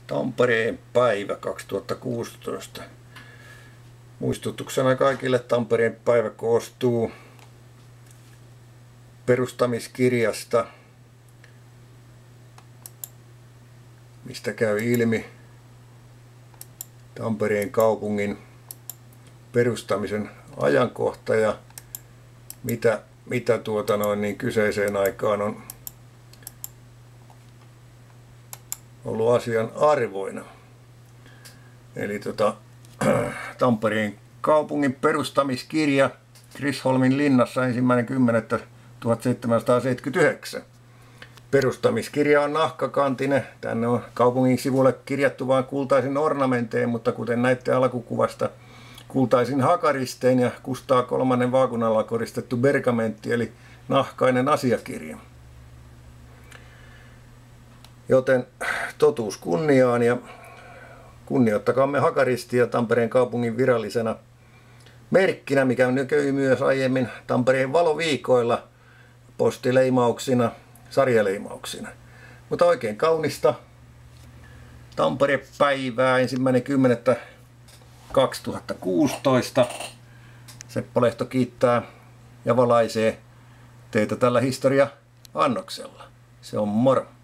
Tampereen päivä 2016. Muistutuksena kaikille, Tampereen päivä koostuu perustamiskirjasta, mistä käy ilmi Tampereen kaupungin perustamisen ajankohta ja mitä kyseiseen aikaan on ollut asian arvoina. Eli Tampereen kaupungin perustamiskirja Crisholmin linnassa 1.10.1779. Perustamiskirja on nahkakantinen. Tänne on kaupungin sivulle kirjattu vain kultaisin ornamentein, mutta kuten näitte alkukuvasta, kultaisin hakaristein ja Kustaa kolmannen vaakunalla koristettu bergamentti eli nahkainen asiakirja. Joten totuus kunniaan ja kunnioittakaamme hakaristia Tampereen kaupungin virallisena merkkinä, mikä näkyi myös aiemmin Tampereen valoviikoilla postileimauksina, sarjaleimauksina. Mutta oikein kaunista Tampere-päivää 1.10.2016. Seppo Lehto kiittää ja valaisee teitä tällä historia-annoksella. Se on moro!